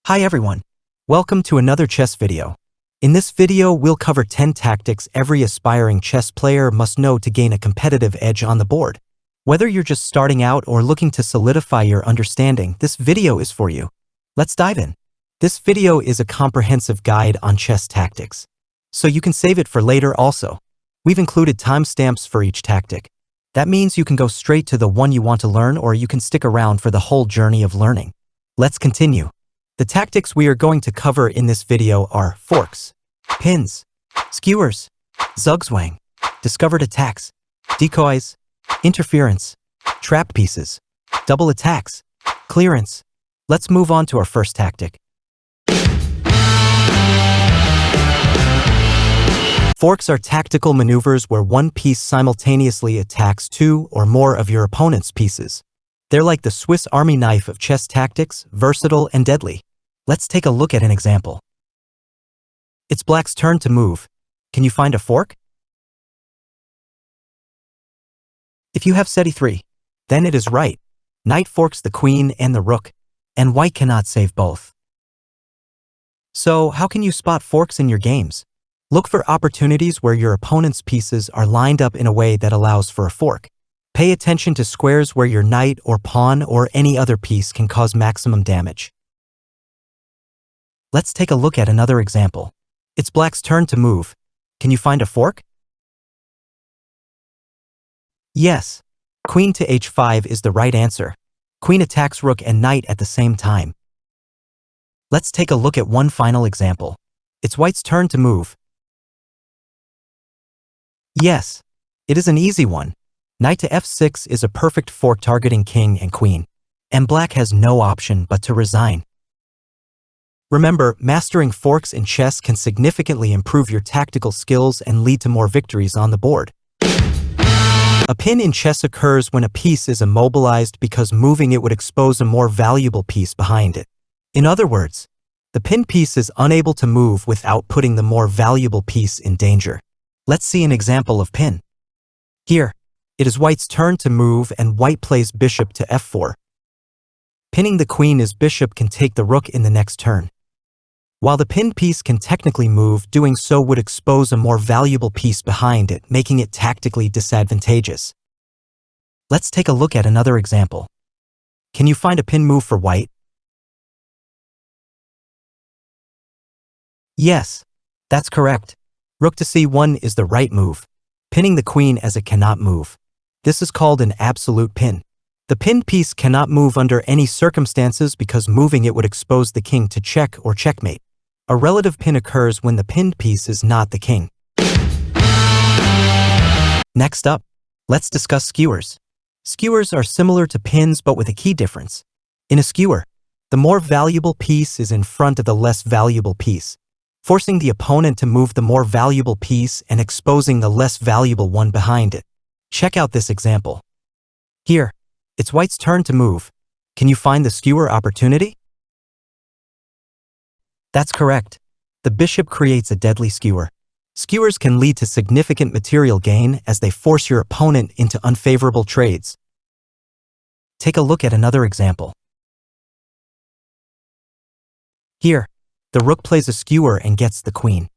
Hi everyone. Welcome to another chess video. In this video, we'll cover 10 tactics every aspiring chess player must know to gain a competitive edge on the board. Whether you're just starting out or looking to solidify your understanding, this video is for you. Let's dive in. This video is a comprehensive guide on chess tactics, so you can save it for later also. We've included timestamps for each tactic. That means you can go straight to the one you want to learn, or you can stick around for the whole journey of learning. Let's continue. The tactics we are going to cover in this video are forks, pins, skewers, zugzwang, discovered attacks, decoys, interference, trap pieces, double attacks, clearance. Let's move on to our first tactic. Forks are tactical maneuvers where one piece simultaneously attacks two or more of your opponent's pieces. They're like the Swiss Army knife of chess tactics, versatile and deadly. Let's take a look at an example. It's black's turn to move. Can you find a fork? If you have set e3, then it is right. Knight forks the queen and the rook, and white cannot save both. So how can you spot forks in your games? Look for opportunities where your opponent's pieces are lined up in a way that allows for a fork. Pay attention to squares where your knight or pawn or any other piece can cause maximum damage. Let's take a look at another example. It's black's turn to move. Can you find a fork? Yes. Queen to h5 is the right answer. Queen attacks rook and knight at the same time. Let's take a look at one final example. It's white's turn to move. Yes. It is an easy one. Knight to f6 is a perfect fork targeting king and queen, and black has no option but to resign. Remember, mastering forks in chess can significantly improve your tactical skills and lead to more victories on the board. A pin in chess occurs when a piece is immobilized because moving it would expose a more valuable piece behind it. In other words, the pin piece is unable to move without putting the more valuable piece in danger. Let's see an example of pin. Here, it is white's turn to move and white plays bishop to f4. Pinning the queen as bishop can take the rook in the next turn. While the pinned piece can technically move, doing so would expose a more valuable piece behind it, making it tactically disadvantageous. Let's take a look at another example. Can you find a pin move for white? Yes, that's correct. Rook to c1 is the right move, pinning the queen as it cannot move. This is called an absolute pin. The pinned piece cannot move under any circumstances because moving it would expose the king to check or checkmate. A relative pin occurs when the pinned piece is not the king. Next up, let's discuss skewers. Skewers are similar to pins but with a key difference. In a skewer, the more valuable piece is in front of the less valuable piece, forcing the opponent to move the more valuable piece and exposing the less valuable one behind it. Check out this example. Here, it's white's turn to move. Can you find the skewer opportunity? That's correct. The bishop creates a deadly skewer. Skewers can lead to significant material gain as they force your opponent into unfavorable trades. Take a look at another example. Here, the rook plays a skewer and gets the queen.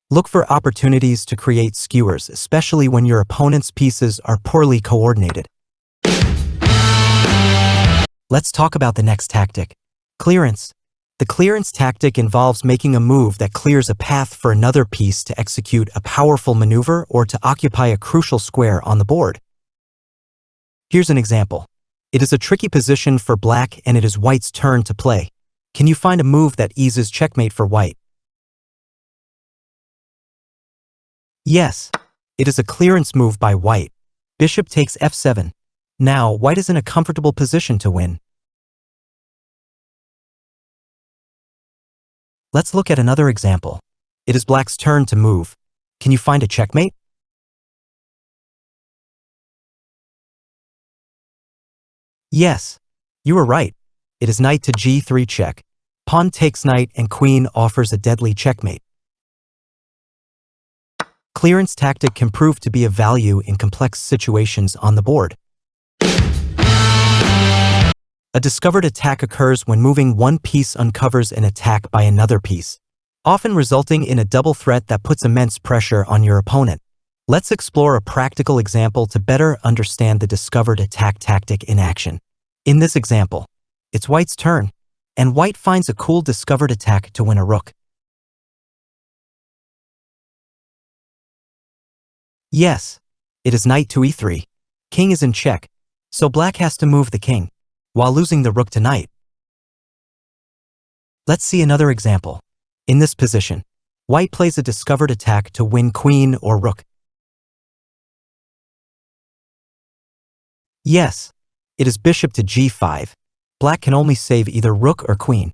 Look for opportunities to create skewers, especially when your opponent's pieces are poorly coordinated. Let's talk about the next tactic, clearance. The clearance tactic involves making a move that clears a path for another piece to execute a powerful maneuver or to occupy a crucial square on the board. Here's an example. It is a tricky position for black and it is white's turn to play. Can you find a move that eases checkmate for white? Yes, it is a clearance move by white. Bishop takes f7. Now, white is in a comfortable position to win. Let's look at another example. It is black's turn to move. Can you find a checkmate? Yes, you were right. It is knight to g3 check. Pawn takes knight and queen offers a deadly checkmate. Clearance tactic can prove to be of value in complex situations on the board. A discovered attack occurs when moving one piece uncovers an attack by another piece, often resulting in a double threat that puts immense pressure on your opponent. Let's explore a practical example to better understand the discovered attack tactic in action. In this example, it's White's turn, and White finds a cool discovered attack to win a rook. Yes, it is knight to e3. King is in check, so Black has to move the king, while losing the rook to knight. Let's see another example. In this position, White plays a discovered attack to win queen or rook. Yes, it is bishop to g5. Black can only save either rook or queen.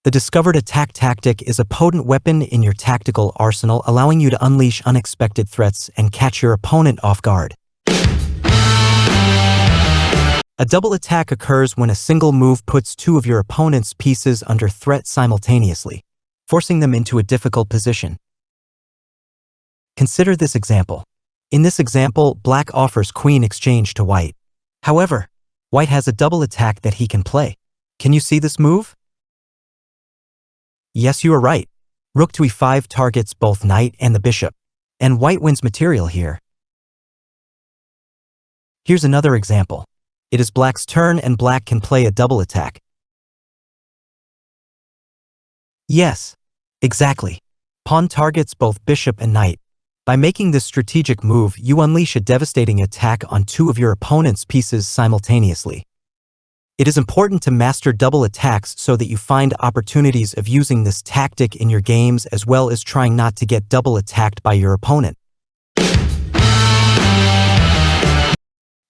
The discovered attack tactic is a potent weapon in your tactical arsenal, allowing you to unleash unexpected threats and catch your opponent off guard. A double attack occurs when a single move puts two of your opponent's pieces under threat simultaneously, forcing them into a difficult position. Consider this example. In this example, Black offers queen exchange to White. However, White has a double attack that he can play. Can you see this move? Yes, you are right. Rook to e5 targets both knight and the bishop, and White wins material here. Here's another example. It is Black's turn and Black can play a double attack. Yes, exactly. Pawn targets both bishop and knight. By making this strategic move, you unleash a devastating attack on two of your opponent's pieces simultaneously. It is important to master double attacks so that you find opportunities of using this tactic in your games, as well as trying not to get double attacked by your opponent.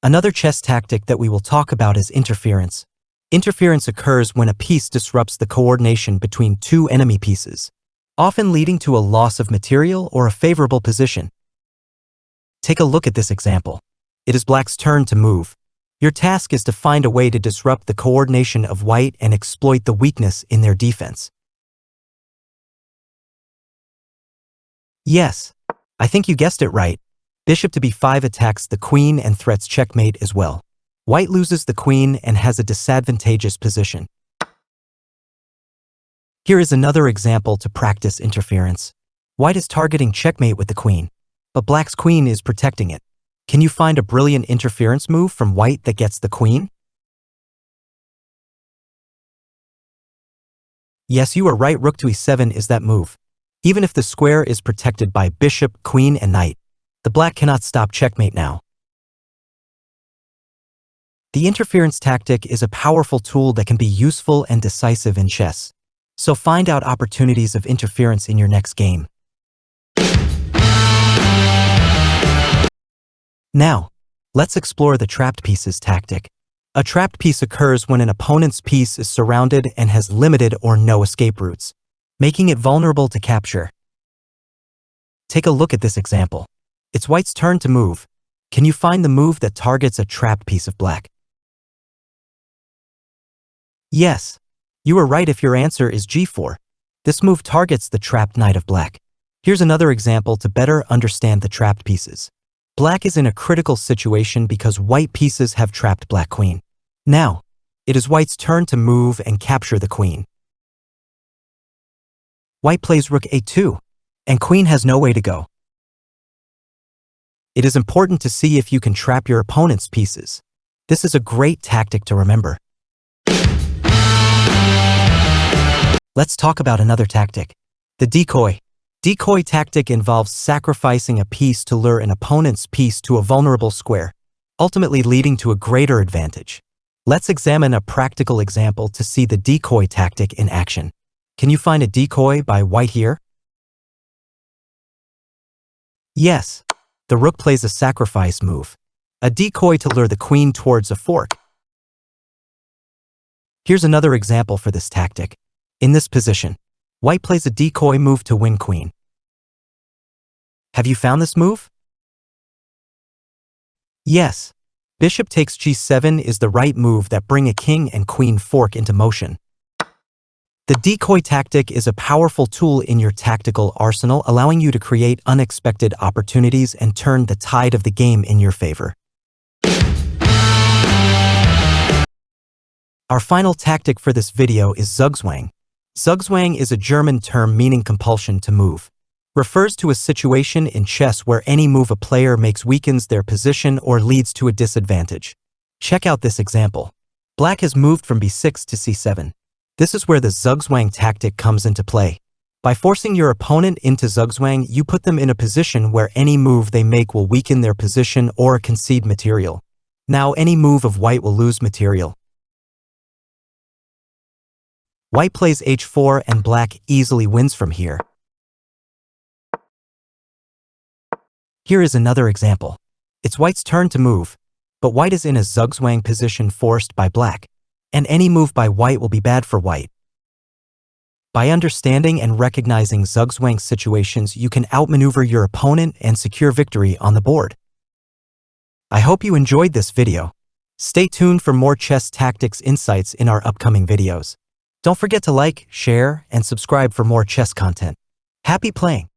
Another chess tactic that we will talk about is interference. Interference occurs when a piece disrupts the coordination between two enemy pieces, often leading to a loss of material or a favorable position. Take a look at this example. It is Black's turn to move. Your task is to find a way to disrupt the coordination of White and exploit the weakness in their defense. Yes, I think you guessed it right. Bishop to b5 attacks the queen and threats checkmate as well. White loses the queen and has a disadvantageous position. Here is another example to practice interference. White is targeting checkmate with the queen, but Black's queen is protecting it. Can you find a brilliant interference move from White that gets the queen? Yes, you are right. Rook to e7 is that move. Even if the square is protected by bishop, queen, and knight, the Black cannot stop checkmate now. The interference tactic is a powerful tool that can be useful and decisive in chess. So find out opportunities of interference in your next game. Now, let's explore the trapped pieces tactic. A trapped piece occurs when an opponent's piece is surrounded and has limited or no escape routes, making it vulnerable to capture. Take a look at this example. It's White's turn to move. Can you find the move that targets a trapped piece of Black? Yes, you are right if your answer is g4. This move targets the trapped knight of Black. Here's another example to better understand the trapped pieces. Black is in a critical situation because White pieces have trapped Black queen. Now, it is White's turn to move and capture the queen. White plays rook a2, and queen has no way to go. It is important to see if you can trap your opponent's pieces. This is a great tactic to remember. Let's talk about another tactic, the decoy. Decoy tactic involves sacrificing a piece to lure an opponent's piece to a vulnerable square, ultimately leading to a greater advantage. Let's examine a practical example to see the decoy tactic in action. Can you find a decoy by White here? Yes, the rook plays a sacrifice move, a decoy to lure the queen towards a fork. Here's another example for this tactic. In this position, White plays a decoy move to win queen. Have you found this move? Yes. Bishop takes g7 is the right move that bring a king and queen fork into motion. The decoy tactic is a powerful tool in your tactical arsenal, allowing you to create unexpected opportunities and turn the tide of the game in your favor. Our final tactic for this video is Zugzwang. Zugzwang is a German term meaning compulsion to move. Refers to a situation in chess where any move a player makes weakens their position or leads to a disadvantage. Check out this example. Black has moved from b6 to c7. This is where the Zugzwang tactic comes into play. By forcing your opponent into Zugzwang, you put them in a position where any move they make will weaken their position or concede material. Now any move of white will lose material. White plays h4 and black easily wins from here. Here is another example. It's white's turn to move, but white is in a Zugzwang position forced by black, and any move by white will be bad for white. By understanding and recognizing Zugzwang situations, you can outmaneuver your opponent and secure victory on the board. I hope you enjoyed this video. Stay tuned for more chess tactics insights in our upcoming videos. Don't forget to like, share, and subscribe for more chess content. Happy playing!